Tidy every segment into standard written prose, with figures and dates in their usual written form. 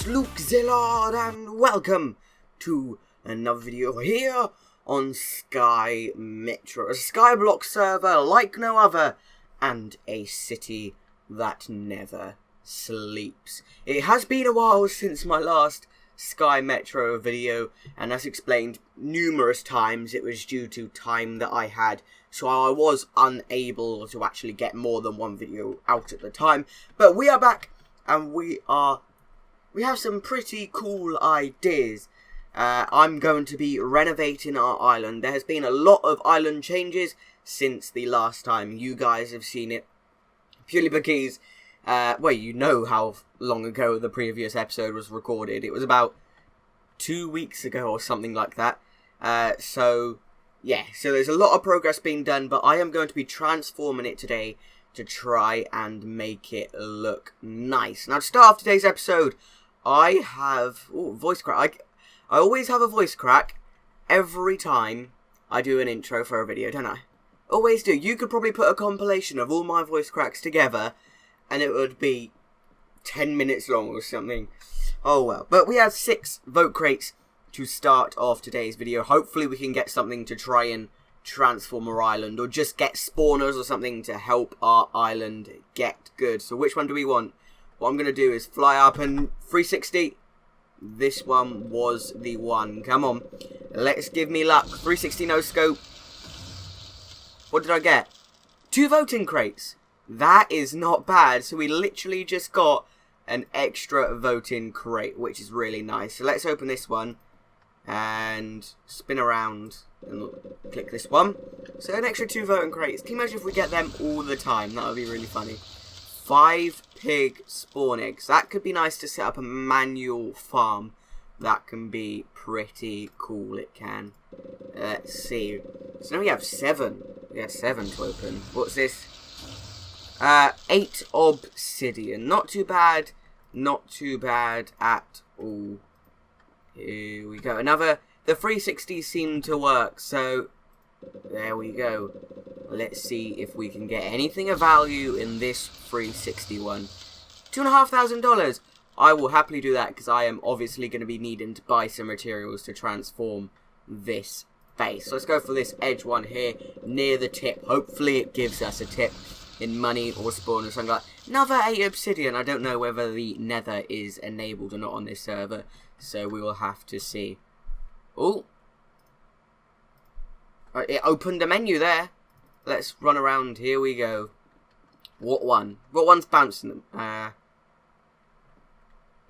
LukeZeLord and welcome to another video here on SkyMetro, a Skyblock server like no other, and a city that never sleeps. It has been a while since my last SkyMetro video, and as explained numerous times, it was due to time that I had, so I was unable to actually get more than one video out at the time. But we are back, and we have some pretty cool ideas. I'm going to be renovating our island. There has been a lot of island changes since the last time you guys have seen it, purely because, well, you know how long ago the previous episode was recorded. It was about 2 weeks ago or something like that. So there's a lot of progress being done, but I am going to be transforming it today to try and make it look nice. Now, to start off today's episode, I have voice crack. I always have a voice crack every time I do an intro for a video, don't I? Always do. You could probably put a compilation of all my voice cracks together, and it would be 10 minutes long or something. Oh well. But we have 6 vote crates to start off today's video. Hopefully we can get something to try and transform our island, or just get spawners or something to help our island get good. So which one do we want? What I'm going to do is fly up and 360. This one was the one. Come on. Let's give me luck. 360 no scope. What did I get? 2 voting crates. That is not bad. So we literally just got an extra voting crate, which is really nice. So let's open this one and spin around and click this one. So an extra 2 voting crates. Can you imagine if we get them all the time? That would be really funny. 5 pig spawn eggs. That could be nice to set up a manual farm. That can be pretty cool. It can. Let's see. So now we have 7. We had 7 to open. What's this? 8 obsidian. Not too bad. Not too bad at all. Here we go. The 360 seemed to work, so there we go. Let's see if we can get anything of value in this 361. $2,500. I will happily do that because I am obviously going to be needing to buy some materials to transform this base. So let's go for this edge one here near the tip. Hopefully it gives us a tip in money or spawn or something like that. Another 8 obsidian. I don't know whether the nether is enabled or not on this server, so we will have to see. Oh, it opened a menu there. Let's run around. Here we go. What one? What one's bouncing them?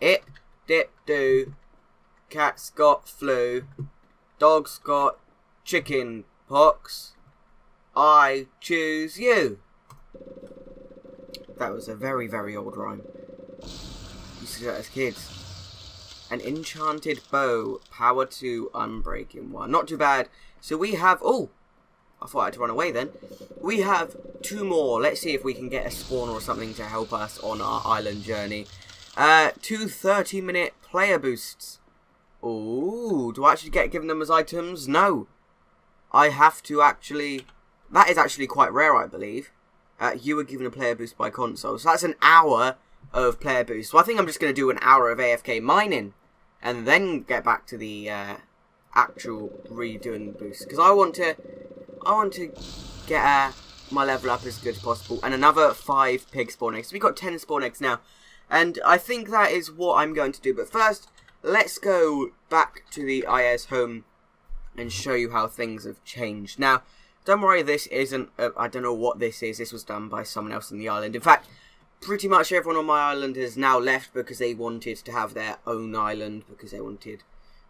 It, dip, do. Cat's got flu. Dog's got chicken pox. I choose you. That was a very, very old rhyme. Used to do that as kids. An enchanted bow. Power 2, unbreaking 1. Not too bad. So we have... Oh! I thought I had to run away then. We have 2 more. Let's see if we can get a spawn or something to help us on our island journey. 2 30-minute player boosts. Ooh, do I actually get given them as items? No. I have to actually... That is actually quite rare, I believe. You were given a player boost by console. So that's an hour of player boost. So I think I'm just going to do an hour of AFK mining. And then get back to the actual redoing boost. Because I want to get my level up as good as possible. And another 5 pig spawn eggs. So we've got 10 spawn eggs now. And I think that is what I'm going to do. But first, let's go back to the IS home and show you how things have changed. Now, don't worry, this isn't... I don't know what this is. This was done by someone else on the island. In fact, pretty much everyone on my island has now left because they wanted to have their own island. Because they wanted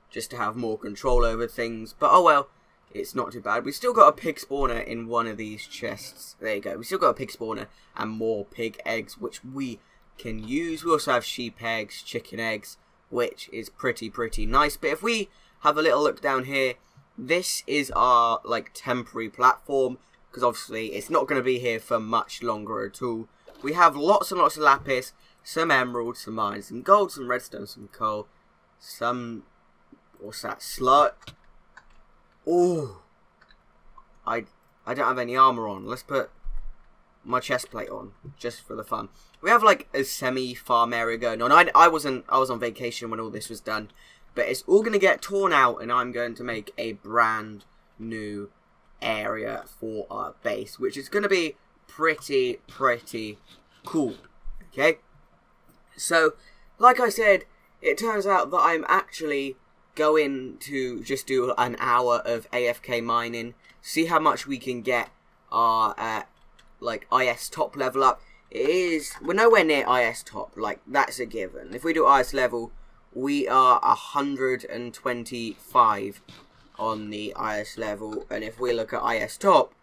just to have more control over things. But oh well. It's not too bad. We've still got a pig spawner in one of these chests. There you go. We've still got a pig spawner and more pig eggs, which we can use. We also have sheep eggs, chicken eggs, which is pretty nice. But if we have a little look down here, this is our, like, temporary platform, because obviously it's not going to be here for much longer at all. We have lots and lots of lapis, some emeralds, some mines, some gold, some redstone, some coal, some... What's that? Slut? Oh, I don't have any armor on. Let's put my chest plate on, just for the fun. We have like a semi-farm area going on. I was on vacation when all this was done, but it's all going to get torn out, and I'm going to make a brand new area for our base, which is going to be pretty cool. Okay, so like I said, it turns out that I'm actually going to just do an hour of AFK mining, see how much we can get our like IS top level up. We're nowhere near IS top, like that's a given. If we do IS level, we are 125 on the IS level, and if we look at IS top,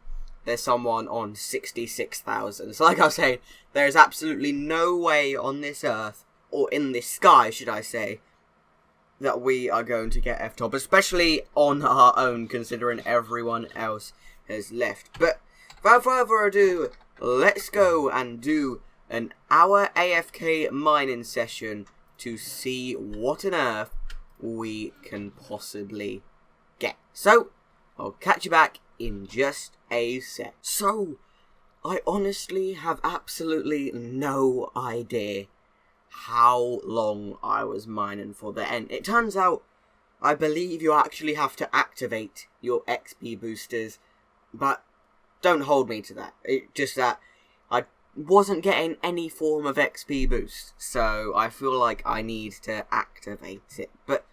there's someone on 66,000. So like I was saying, there is absolutely no way on this earth, or in this sky should I say, that we are going to get F-top, especially on our own, considering everyone else has left. But without further ado, let's go and do an hour AFK mining session to see what on earth we can possibly get. So, I'll catch you back in just a sec. So, I honestly have absolutely no idea how long I was mining for the end. It turns out, I believe you actually have to activate your XP boosters, but don't hold me to that. It's just that I wasn't getting any form of XP boost, so I feel like I need to activate it. But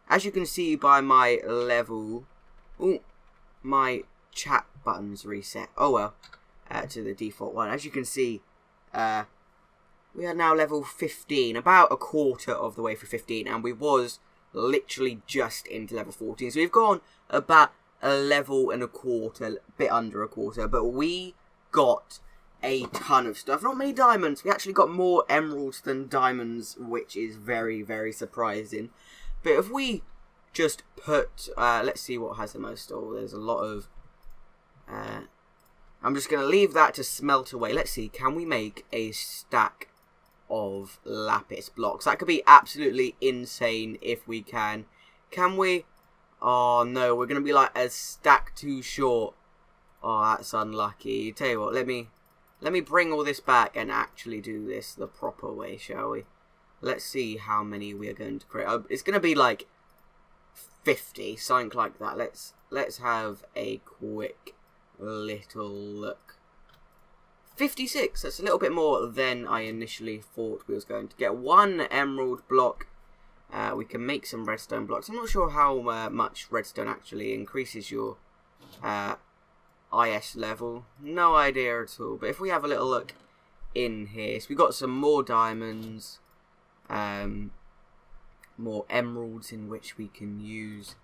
as you can see by my level, my chat button's reset. Oh well, to the default one. As you can see, we are now level 15, about a quarter of the way through 15, and we was literally just into level 14. So we've gone about a level and a quarter, a bit under a quarter, but we got a ton of stuff. Not many diamonds. We actually got more emeralds than diamonds, which is very surprising. But if we just put, let's see what has the most. Oh, there's a lot of, I'm just going to leave that to smelt away. Let's see, can we make a stack of lapis blocks? That could be absolutely insane if we can. Can we? Oh no, we're going to be like a stack too short. Oh, that's unlucky. Tell you what, let me bring all this back and actually do this the proper way, shall we? Let's see how many we are going to create. It's going to be like 50, something like that. Let's have a quick little look. 56, that's a little bit more than I initially thought we was going to get. One emerald block. We can make some redstone blocks. I'm not sure how much redstone actually increases your IS level. No idea at all. But if we have a little look in here, so we got some more diamonds, more emeralds in which we can use.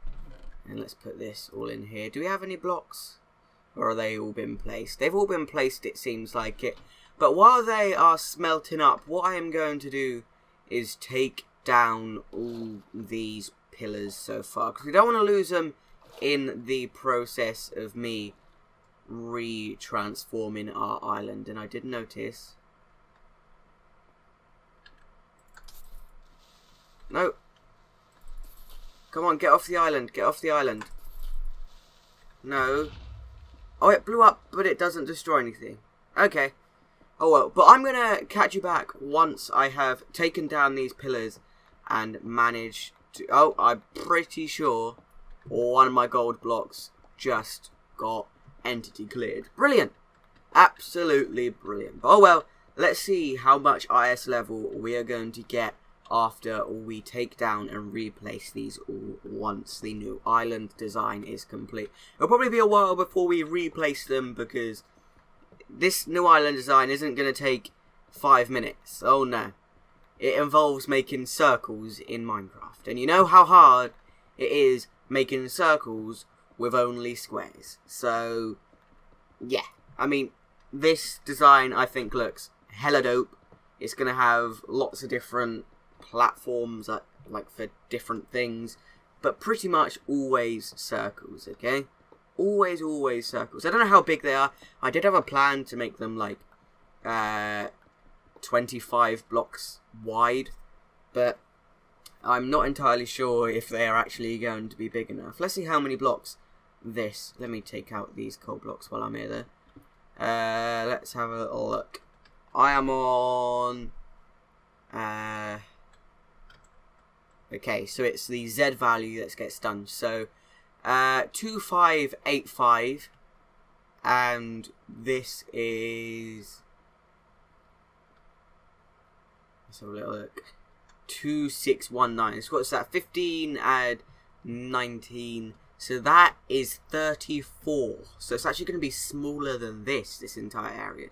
And let's put this all in here. Do we have any blocks? Or are they all been placed? They've all been placed, it seems like it. But while they are smelting up, what I am going to do is take down all these pillars so far, because we don't want to lose them in the process of me re-transforming our island. And I did notice... No. Come on, get off the island. Get off the island. No. Oh, it blew up, but it doesn't destroy anything. Okay. Oh well, but I'm going to catch you back once I have taken down these pillars and managed to... Oh, I'm pretty sure one of my gold blocks just got entity cleared. Brilliant. Absolutely brilliant. Oh well, let's see how much IS level we are going to get after we take down and replace these all once the new island design is complete. It'll probably be a while before we replace them, because this new island design isn't going to take 5 minutes. Oh no. It involves making circles in Minecraft. And you know how hard it is making circles with only squares. So, yeah. I mean, this design I think looks hella dope. It's going to have lots of different platforms like for different things, but pretty much always circles. Okay, always circles. I don't know how big they are. I did have a plan to make them like 25 blocks wide, but I'm not entirely sure if they are actually going to be big enough. Let's see how many blocks this. Let me take out these coal blocks while I'm here. Let's have a little look. I am on... okay, so it's the Z value that gets done. So, 2585, and this is... let's have a little look. 2619. So what's that? 15 add 19. So that is 34. So it's actually going to be smaller than this entire area.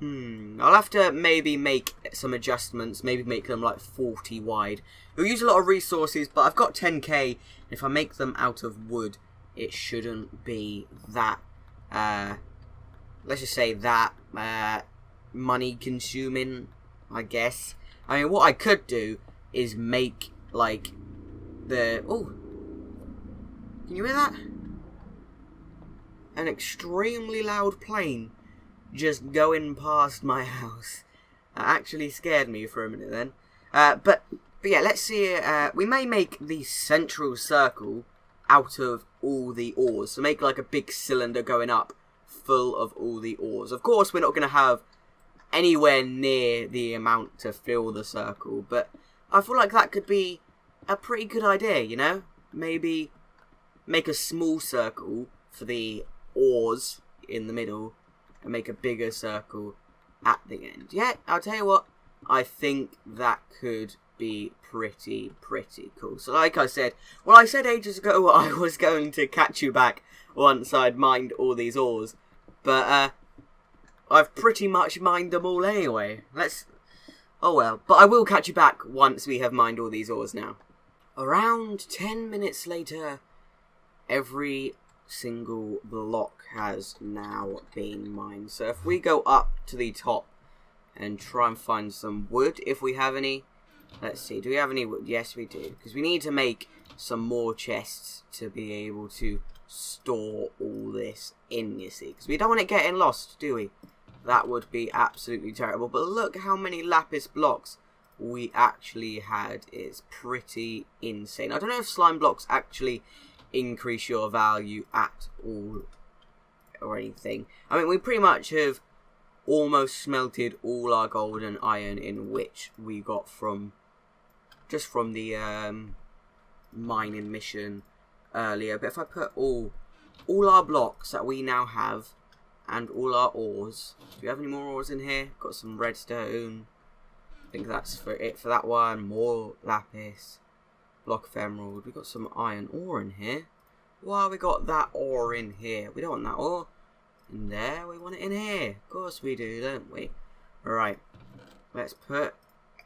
I'll have to maybe make some adjustments. Maybe make them like 40 wide. It'll use a lot of resources, but I've got 10k. If I make them out of wood, it shouldn't be that, let's just say that, money consuming, I guess. I mean, what I could do is make, like, the... oh! Can you hear that? An extremely loud plane just going past my house. That actually scared me for a minute then. But yeah, let's see. We may make the central circle out of all the ores. So make like a big cylinder going up full of all the ores. Of course, we're not going to have anywhere near the amount to fill the circle, but I feel like that could be a pretty good idea, you know? Maybe make a small circle for the ores in the middle and make a bigger circle at the end. Yeah, I'll tell you what, I think that could be pretty cool. So like I said, well, I said ages ago I was going to catch you back once I'd mined all these ores, but I've pretty much mined them all anyway. Oh well. But I will catch you back once we have mined all these ores now. Around 10 minutes later, every single block has now been mined. So if we go up to the top and try and find some wood, if we have any. Let's see, do we have any wood? Yes, we do. Because we need to make some more chests to be able to store all this in, you see. Because we don't want it getting lost, do we? That would be absolutely terrible. But look how many lapis blocks we actually had. It's pretty insane. I don't know if slime blocks actually increase your value at all or anything. I mean, we pretty much have almost smelted all our gold and iron in, which we got from just from the mining mission earlier. But if I put all our blocks that we now have and all our ores, do we have any more ores in here? Got some redstone. I think that's for it for that one. More lapis, block of emerald. We got some iron ore in here. Why we got that ore in here? We don't want that ore in there. We want it in here. Of course we do, don't we? Right. Let's put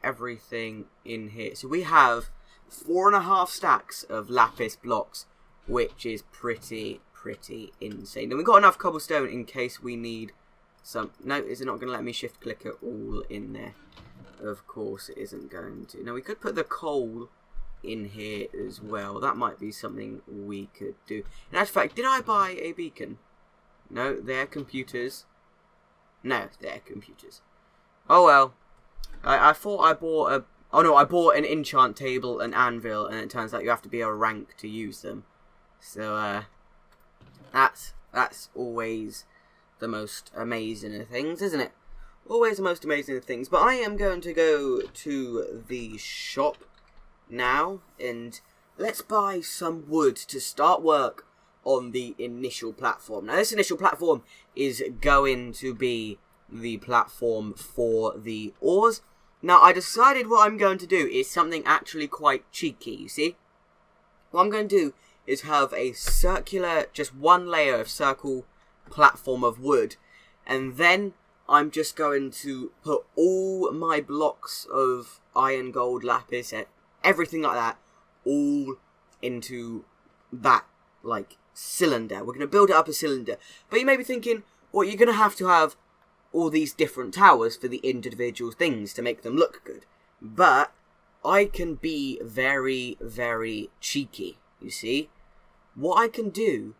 everything in here. So we have 4.5 stacks of lapis blocks, which is pretty insane. And we've got enough cobblestone in case we need some. No, is it not going to let me shift click it all in there? Of course it isn't going to. Now we could put the coal in here as well. That might be something we could do. In actual fact, did I buy a beacon? No, they're computers. No, they're computers. Oh well. I thought I bought a... oh no, I bought an enchant table, an anvil, and it turns out you have to be a rank to use them. So, that's always the most amazing of things, isn't it? Always the most amazing of things. But I am going to go to the shop now, and let's buy some wood to start work on the initial platform. Now, this initial platform is going to be the platform for the ores. Now, I decided what I'm going to do is something actually quite cheeky, you see? What I'm going to do is have a circular, just one layer of circle platform of wood, and then I'm just going to put all my blocks of iron, gold, lapis, everything like that, all into that, like, cylinder. We're going to build it up a cylinder. But you may be thinking, well, you're going to have all these different towers for the individual things to make them look good. But I can be very cheeky, you see. What I can do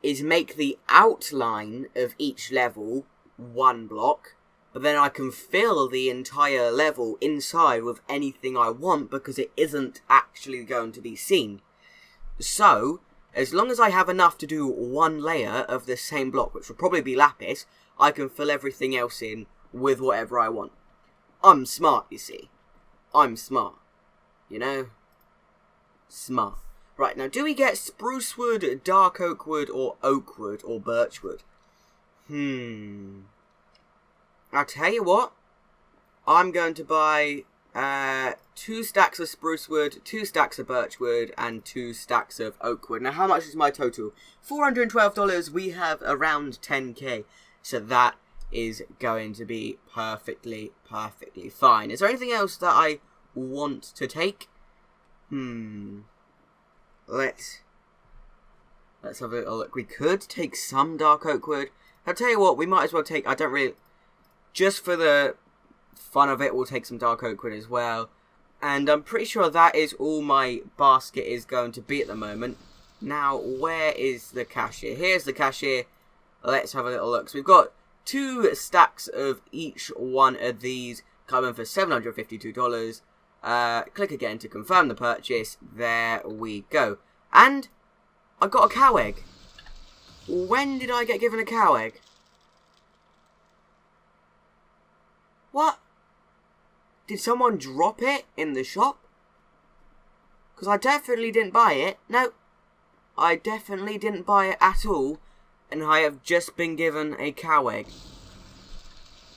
is make the outline of each level one block, but then I can fill the entire level inside with anything I want because it isn't actually going to be seen. So, as long as I have enough to do one layer of the same block, which will probably be lapis, I can fill everything else in with whatever I want. I'm smart, you see. I'm smart. You know? Smart. Right, now do we get spruce wood, dark oak wood, or oak wood, or birch wood? I'll tell you what. I'm going to buy 2 stacks of spruce wood, 2 stacks of birch wood, and 2 stacks of oak wood. Now, how much is my total? $412. We have around 10k. So that is going to be perfectly fine. Is there anything else that I want to take? Let's have a little look. We could take some dark oak wood. I'll tell you what, we might as well take, just for the fun of it, we'll take some dark oak wood as well. And I'm pretty sure that is all my basket is going to be at the moment. Now, where is the cashier? Here's the cashier. Let's have a little look. So we've got 2 stacks of each one of these coming for $752. Click again to confirm the purchase. There we go. And I got a cow egg. When did I get given a cow egg? What? Did someone drop it in the shop? Because I definitely didn't buy it. No, I definitely didn't buy it at all. And I have just been given a cow egg.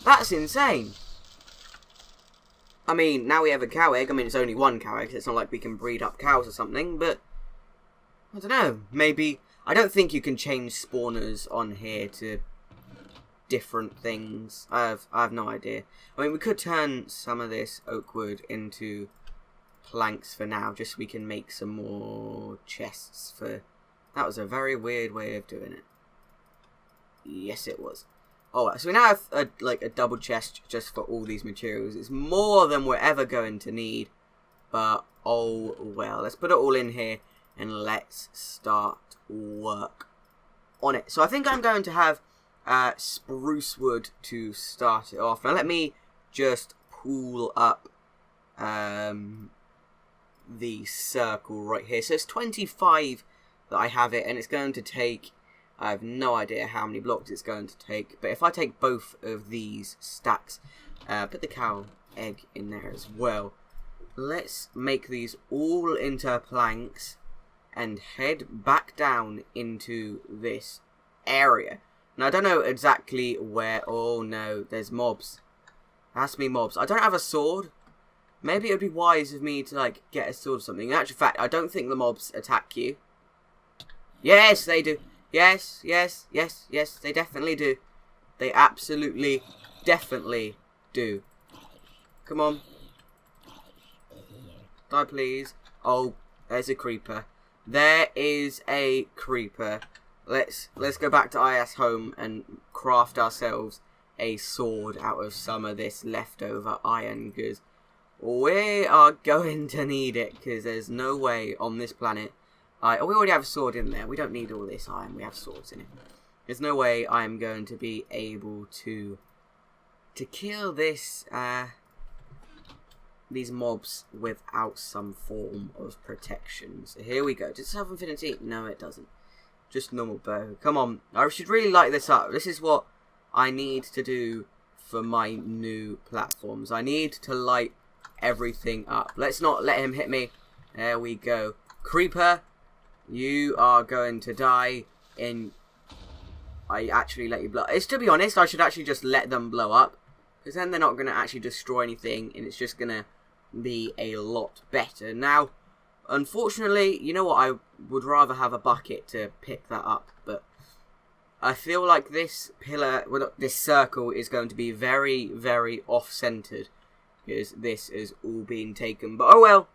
That's insane. I mean, now we have a cow egg. I mean, it's only 1 cow egg. So it's not like we can breed up cows or something. But, I don't know. Maybe, I don't think you can change spawners on here to different things. I have no idea. I mean, we could turn some of this oak wood into planks for now, just so we can make some more chests for... That was a very weird way of doing it. Yes, it was. Alright, so we now have a double chest just for all these materials. It's more than we're ever going to need, but oh well. Let's put it all in here and let's start work on it. So I think I'm going to have spruce wood to start it off. Now let me just pull up the circle right here. So it's 25 that I have it, and it's going to take, I have no idea how many blocks it's going to take, but if I take both of these stacks, put the cow egg in there as well, let's make these all into planks and head back down into this area. Now, I don't know exactly where... Oh, no. There's mobs. It has to be mobs. I don't have a sword. Maybe it would be wise of me to, like, get a sword or something. In actual fact, I don't think the mobs attack you. Yes, they do. Yes, yes, yes, yes. They definitely do. They absolutely, definitely do. Come on. Die, please. Oh, there's a creeper. There is a creeper. Let's go back to IS home and craft ourselves a sword out of some of this leftover iron, because we are going to need it, because there's no way on this planet... we already have a sword in there. We don't need all this iron. We have swords in it. There's no way I am going to be able to kill this these mobs without some form of protection. So here we go. Does it have infinity? No, it doesn't. Just normal bow. Come on. I should really light this up. This is what I need to do for my new platforms. I need to light everything up. Let's not let him hit me. There we go. Creeper, you are going to die in... I actually let you blow... To be honest, I should actually just let them blow up, because then they're not going to actually destroy anything, and it's just going to be a lot better. Now, unfortunately, you know what, I would rather have a bucket to pick that up, but I feel like this pillar, well, this circle is going to be very, very off-centered, because this is all being taken, but oh well.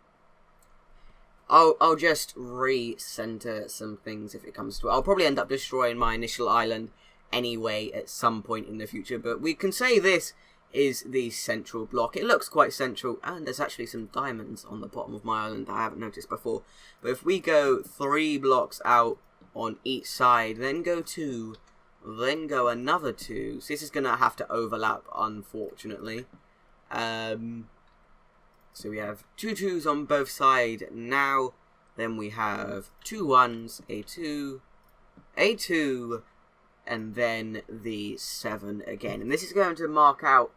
I'll just re-center some things if it comes to it. I'll probably end up destroying my initial island anyway at some point in the future, but we can say this is the central block. It looks quite central, and there's actually some diamonds on the bottom of my island that I haven't noticed before. But if we go 3 blocks out on each side, then go 2, then go another 2. So this is going to have to overlap, unfortunately. So we have 2 2s on both sides now. Then we have 2 1s, a 2, a 2, and then the 7 again. And this is going to mark out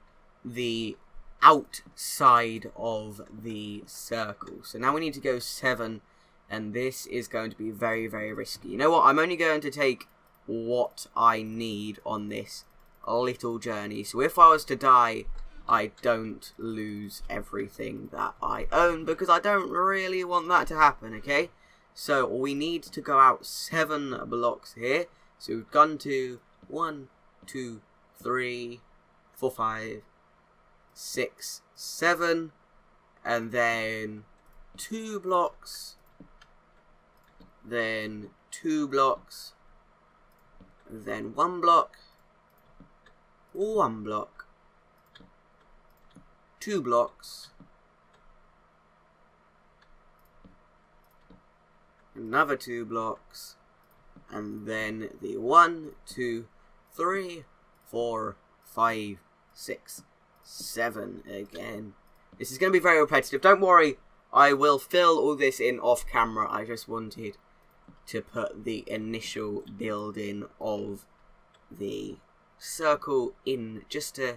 the outside of the circle. So now we need to go 7, and this is going to be very, very risky. You know what? I'm only going to take what I need on this little journey. So if I was to die, I don't lose everything that I own, because I don't really want that to happen, okay? So we need to go out 7 blocks here. So we've gone to 1, 2, 3, 4, 5, 6, 7, and then 2 blocks, then 2 blocks, then 1 block, 1 block, 2 blocks, another 2 blocks, and then the 1, 2, 3, 4, 5, 6, 7 again. This is going to be very repetitive. Don't worry, I will fill all this in off camera. I just wanted to put the initial building of the circle in just to,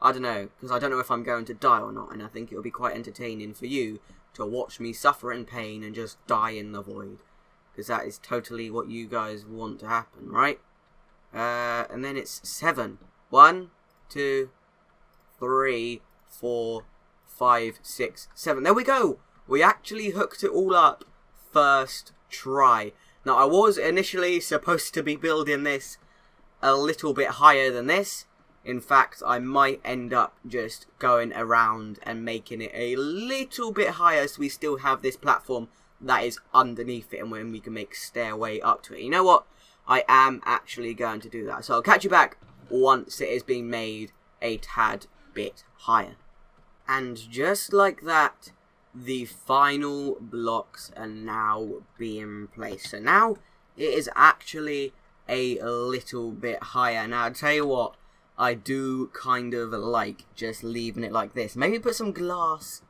I don't know, because I don't know if I'm going to die or not, and I think it will be quite entertaining for you to watch me suffer in pain and just die in the void, because that is totally what you guys want to happen, right? And then it's 7. 1, 2, 3, 4, 5, 6, 7. There we go! We actually hooked it all up first try. Now, I was initially supposed to be building this a little bit higher than this. In fact, I might end up just going around and making it a little bit higher so we still have this platform that is underneath it, and when we can make stairway up to it. You know what? I am actually going to do that. So I'll catch you back once it is being made a tad bit higher. And just like that, the final blocks are now being placed. So now it is actually a little bit higher. Now, I'll tell you what, I do kind of like just leaving it like this. Maybe put some glass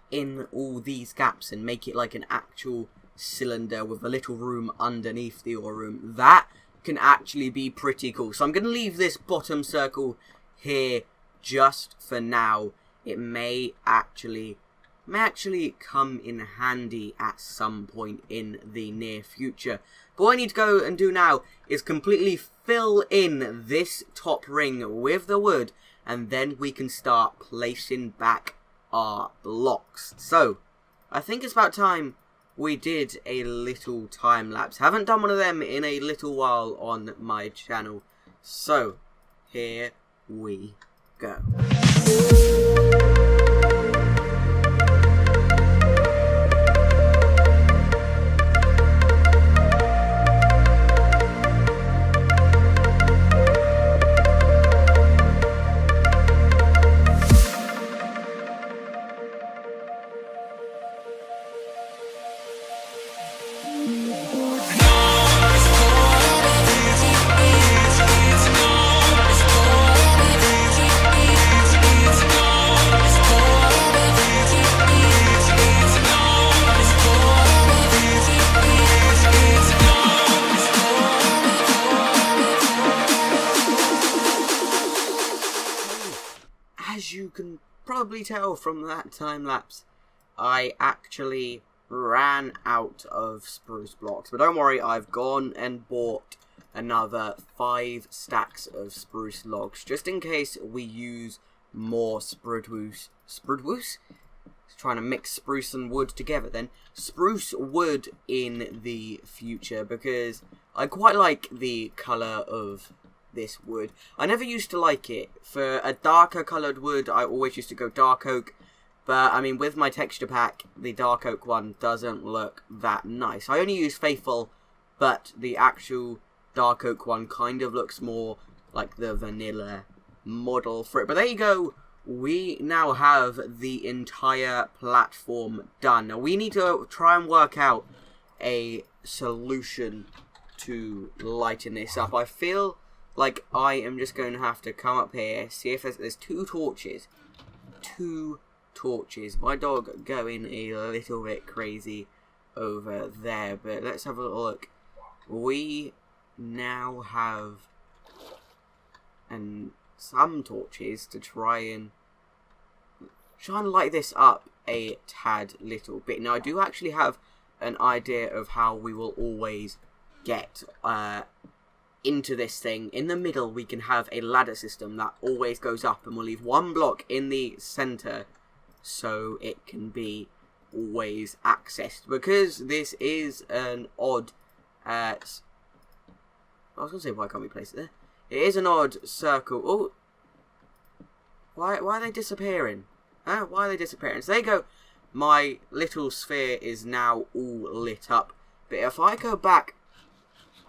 in all these gaps and make it like an actual cylinder with a little room underneath the ore room. That can actually be pretty cool. So I'm going to leave this bottom circle here just for now. It may actually come in handy at some point in the near future. But what I need to go and do now is completely fill in this top ring with the wood, and then we can start placing back our blocks. So I think it's about time we did a little time lapse. Haven't done one of them in a little while on my channel. So here we go. As you can probably tell from that time lapse, I actually ran out of spruce blocks. But don't worry, I've gone and bought another 5 stacks of spruce logs, just in case we use more spruce. Trying to mix spruce and wood together then. Spruce wood in the future, because I quite like the colour of this wood. I never used to like it. For a darker coloured wood, I always used to go dark oak. But, I mean, with my texture pack, the dark oak one doesn't look that nice. I only use Faithful, but the actual dark oak one kind of looks more like the vanilla model for it. But there you go. We now have the entire platform done. Now, we need to try and work out a solution to lighten this up. I feel like I am just going to have to come up here, see if there's 2 torches. 2 torches. My dog going a little bit crazy over there, but let's have a little look. We now have and some torches to try and light this up a tad little bit. Now, I do actually have an idea of how we will always get into this thing. In the middle, we can have a ladder system that always goes up, and we'll leave one block in the center so it can be always accessed, because this is an odd I was gonna say, why can't we place it there? It is an odd circle. Oh, why are they disappearing? Why are they disappearing? So there you go. My little sphere is now all lit up. But if I go back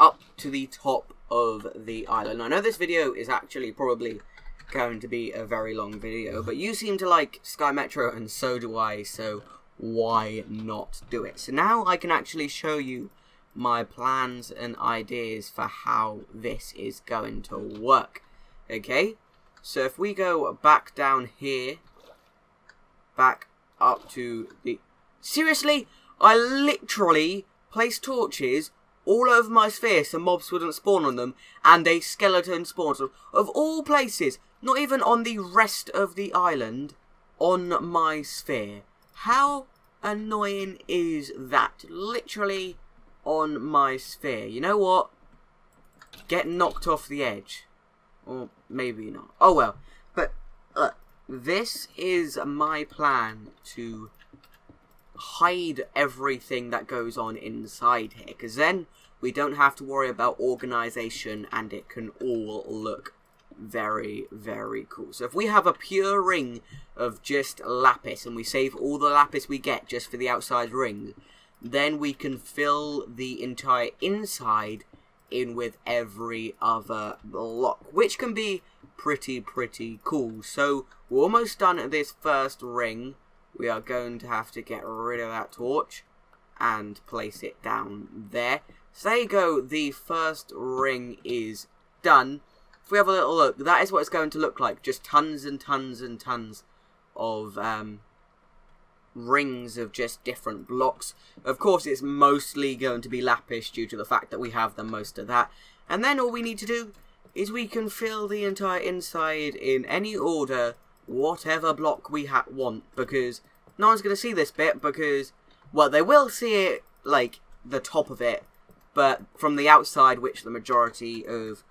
up to the top of the island, I know this video is actually probably going to be a very long video, but you seem to like SkyMetro and so do I, so why not do it? So now I can actually show you my plans and ideas for how this is going to work. Okay, so if we go back down here, back up to the... Seriously? I literally placed torches all over my sphere so mobs wouldn't spawn on them, and a skeleton spawns. Of all places, not even on the rest of the island, on my sphere. How annoying is that? Literally on my sphere. You know what? Get knocked off the edge. Or maybe not. Oh well. But this is my plan to hide everything that goes on inside here, because then we don't have to worry about organization and it can all look very, very cool. So if we have a pure ring of just lapis and we save all the lapis we get just for the outside ring, then we can fill the entire inside in with every other block, which can be pretty cool. So we're almost done at this first ring. We are going to have to get rid of that torch and place it down there. So there you go, the first ring is done. If we have a little look, that is what it's going to look like. Just tons and tons and tons of rings of just different blocks. Of course, it's mostly going to be lapis due to the fact that we have the most of that. And then all we need to do is we can fill the entire inside in any order, whatever block we want, because no one's going to see this bit, because, well, they will see it, like, the top of it, but from the outside, which the majority of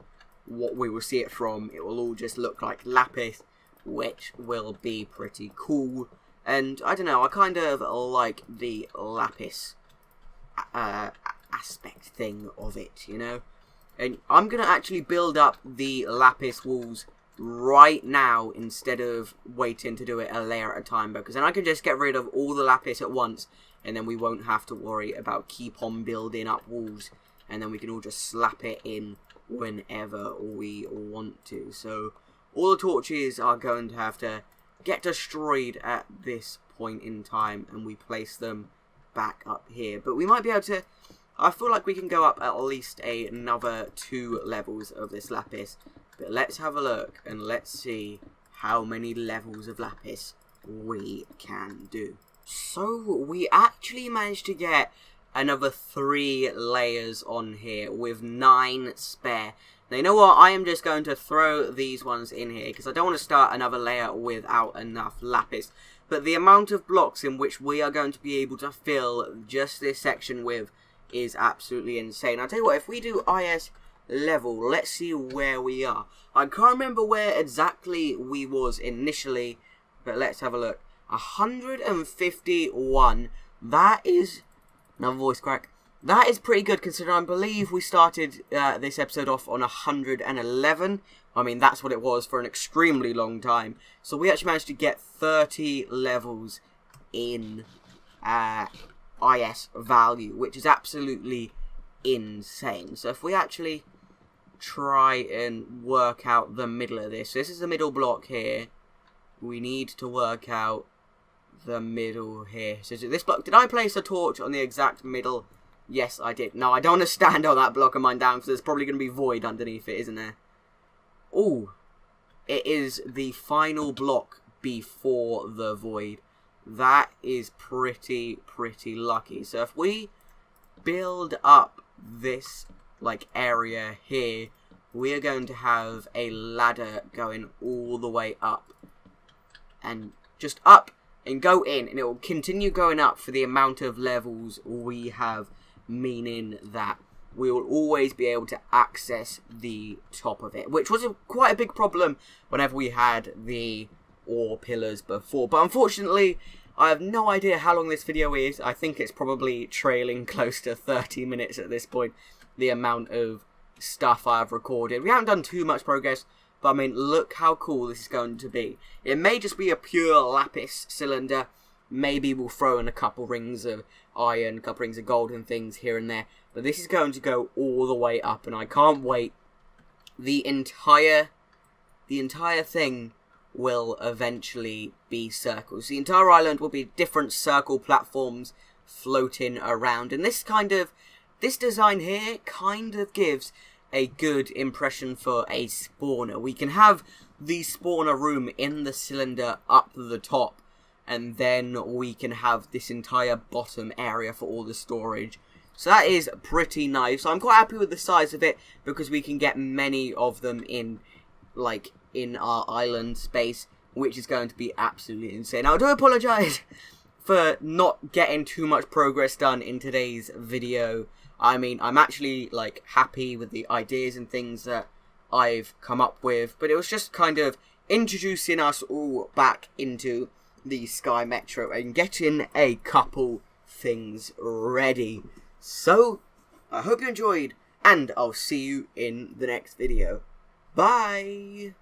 what we will see it from, it will all just look like lapis, which will be pretty cool. And I don't know, I kind of like the lapis aspect thing of it, you know. And I'm going to actually build up the lapis walls right now instead of waiting to do it a layer at a time, because then I can just get rid of all the lapis at once, and then we won't have to worry about keep on building up walls, and then we can all just slap it in whenever we want to. So all the torches are going to have to get destroyed at this point in time, and we place them back up here. But we might be able to, I feel like we can go up at least another 2 levels of this lapis. But let's have a look and let's see how many levels of lapis we can do. So we actually managed to get another 3 layers on here with 9 spare. Now, you know what? I am just going to throw these ones in here because I don't want to start another layer without enough lapis. But the amount of blocks in which we are going to be able to fill just this section with is absolutely insane. I'll tell you what, if we do IS level, let's see where we are. I can't remember where exactly we was initially, but let's have a look. 151. That is... Another voice crack. That is pretty good considering I believe we started this episode off on 111. I mean, that's what it was for an extremely long time. So we actually managed to get 30 levels in IS value, which is absolutely insane. So if we actually try and work out the middle of this. So this is the middle block here. We need to work out the middle here. So this block, did I place a torch on the exact middle? Yes, I did. No, I don't want to stand on that block of mine down because there's probably going to be void underneath it, isn't there? Oh, it is the final block before the void. That is pretty lucky. So if we build up this like area here we are going to have a ladder going all the way up. And just up and go in, and it will continue going up for the amount of levels we have, meaning that we will always be able to access the top of it, which was quite a big problem whenever we had the ore pillars before. But unfortunately, I have no idea how long this video is. I think it's probably trailing close to 30 minutes at this point, the amount of stuff I've recorded. We haven't done too much progress, but I mean, look how cool this is going to be. It may just be a pure lapis cylinder. Maybe we'll throw in a couple rings of iron, a couple rings of gold and things here and there. But this is going to go all the way up, and I can't wait. The entire thing will eventually be circles. The entire island will be different circle platforms floating around. And this design here kind of gives a good impression for a spawner. We can have the spawner room in the cylinder up the top, and then we can have this entire bottom area for all the storage. So that is pretty nice. I'm quite happy with the size of it, because we can get many of them in our island space, which is going to be absolutely insane. Now, I do apologise for not getting too much progress done in today's video. I mean, I'm actually happy with the ideas and things that I've come up with, but it was just kind of introducing us all back into the SkyMetro and getting a couple things ready. So, I hope you enjoyed, and I'll see you in the next video. Bye!